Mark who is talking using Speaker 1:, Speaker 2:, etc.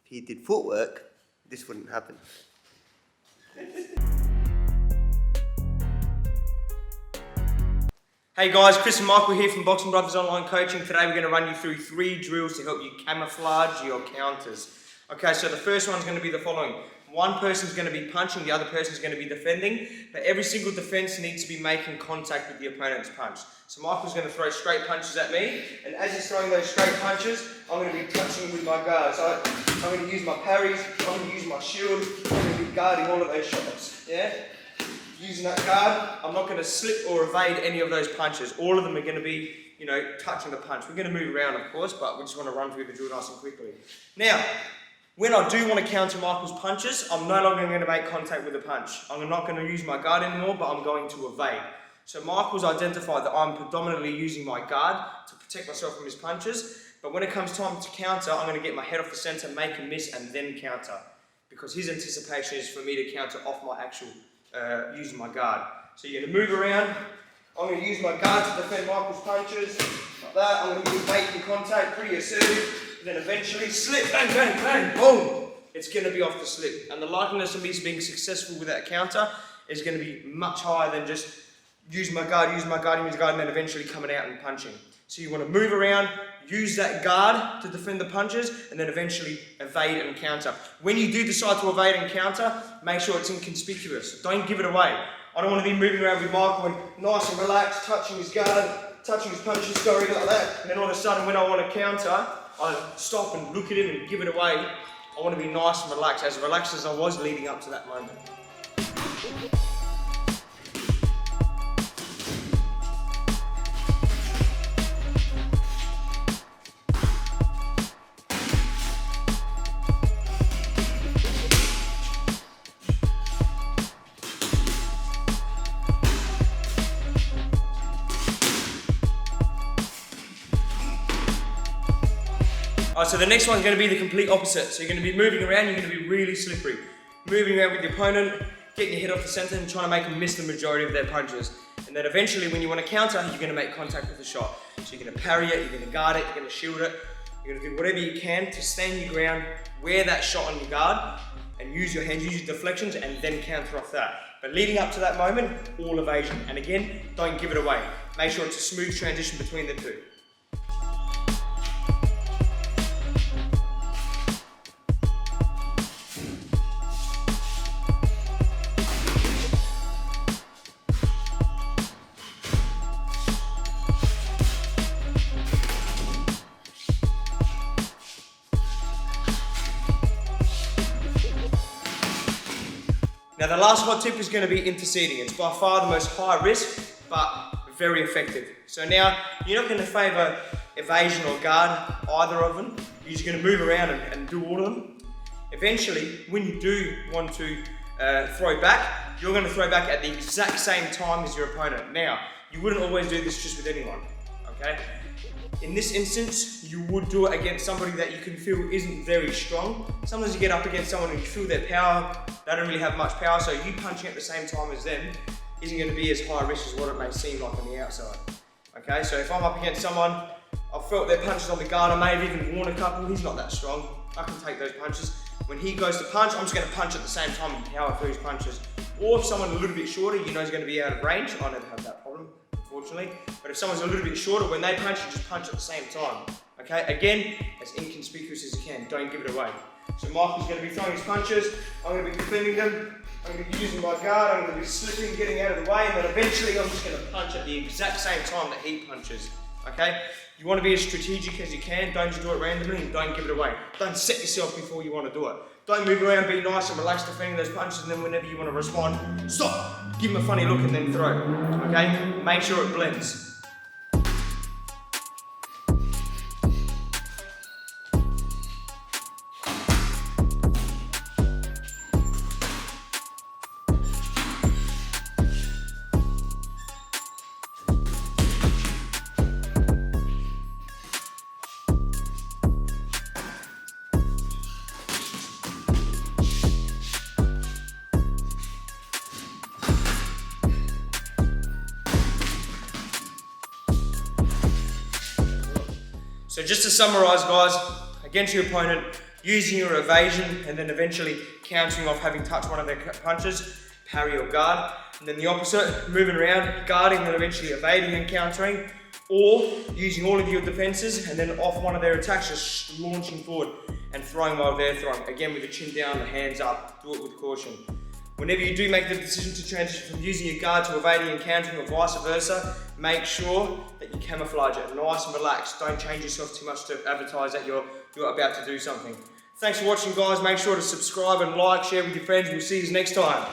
Speaker 1: If he did footwork, this wouldn't happen.
Speaker 2: Hey guys, Chris and Michael here from Boxing Brothers Online Coaching. Today we're going to run you through 3 drills to help you camouflage your counters. Okay, so the first one's going to be the following. One person's going to be punching, the other person's going to be defending, but every single defense needs to be making contact with the opponent's punch. So Michael's going to throw straight punches at me, and as he's throwing those straight punches, I'm going to be touching with my guard. So I'm going to use my parries, I'm going to use my shield, I'm going to be guarding all of those shots, yeah? Using that guard, I'm not going to slip or evade any of those punches. All of them are going to be, touching the punch. We're going to move around, of course, but we just want to run through the drill nice and quickly. Now, when I do want to counter Michael's punches, I'm no longer going to make contact with the punch. I'm not going to use my guard anymore, but I'm going to evade. So Michael's identified that I'm predominantly using my guard to protect myself from his punches, but when it comes time to counter, I'm going to get my head off the center, make a miss, and then counter. Because his anticipation is for me to counter off my actual using my guard. So you're going to move around. I'm going to use my guard to defend Michael's punches, like that. I'm going to be making contact, pretty assertive. Then eventually slip, bang, bang, bang, boom. It's going to be off the slip. And the likeliness of me being successful with that counter is going to be much higher than just use my guard, and then eventually coming out and punching. So you want to move around, use that guard to defend the punches, and then eventually evade and counter. When you do decide to evade and counter, make sure it's inconspicuous. Don't give it away. I don't want to be moving around with Michael and nice and relaxed, touching his guard, touching his punches, going like that. And then all of a sudden when I want to counter, I stop and look at him and give it away. I want to be nice and relaxed as I was leading up to that moment. So the next one's going to be the complete opposite. So you're going to be moving around, you're going to be really slippery. Moving around with your opponent, getting your head off the center and trying to make them miss the majority of their punches. And then eventually when you want to counter, you're going to make contact with the shot. So you're going to parry it, you're going to guard it, you're going to shield it. You're going to do whatever you can to stand your ground, wear that shot on your guard, and use your hands, use your deflections, and then counter off that. But leading up to that moment, all evasion. And again, don't give it away. Make sure it's a smooth transition between the two. Now the last hot tip is going to be interceding. It's by far the most high risk, but very effective. So now, you're not going to favour evasion or guard either of them. You're just going to move around and do all of them. Eventually, when you do want to throw back, you're going to throw back at the exact same time as your opponent. Now, you wouldn't always do this just with anyone, okay? In this instance, you would do it against somebody that you can feel isn't very strong. Sometimes you get up against someone and you feel their power, they don't really have much power, so you punching at the same time as them isn't going to be as high risk as what it may seem like on the outside. Okay, so if I'm up against someone, I've felt their punches on the guard, I may have even worn a couple, he's not that strong, I can take those punches. When he goes to punch, I'm just going to punch at the same time and power through his punches. Or if someone's a little bit shorter, you know he's going to be out of range. I never have that problem, unfortunately. But if someone's a little bit shorter, when they punch, you just punch at the same time. Okay, again, as inconspicuous as you can, don't give it away. So Michael's going to be throwing his punches, I'm going to be defending them, I'm going to be using my guard, I'm going to be slipping, getting out of the way, and then eventually I'm just going to punch at the exact same time that he punches. Okay? You want to be as strategic as you can, don't just do it randomly and don't give it away. Don't set yourself before you want to do it. Don't move around, be nice and relaxed defending those punches, and then whenever you want to respond, stop, give him a funny look and then throw. Okay? Make sure it blends. So just to summarise guys, against your opponent, using your evasion and then eventually countering off having touched one of their punches, parry or guard. And then the opposite, moving around, guarding and eventually evading and countering, or using all of your defenses and then off one of their attacks, just launching forward and throwing while they're throwing. Again, with the chin down, the hands up, do it with caution. Whenever you do make the decision to transition from using your guard to evading and countering or vice versa, make sure that you camouflage it nice and relaxed. Don't change yourself too much to advertise that you're about to do something. Thanks for watching, guys. Make sure to subscribe and like, share with your friends. We'll see you next time.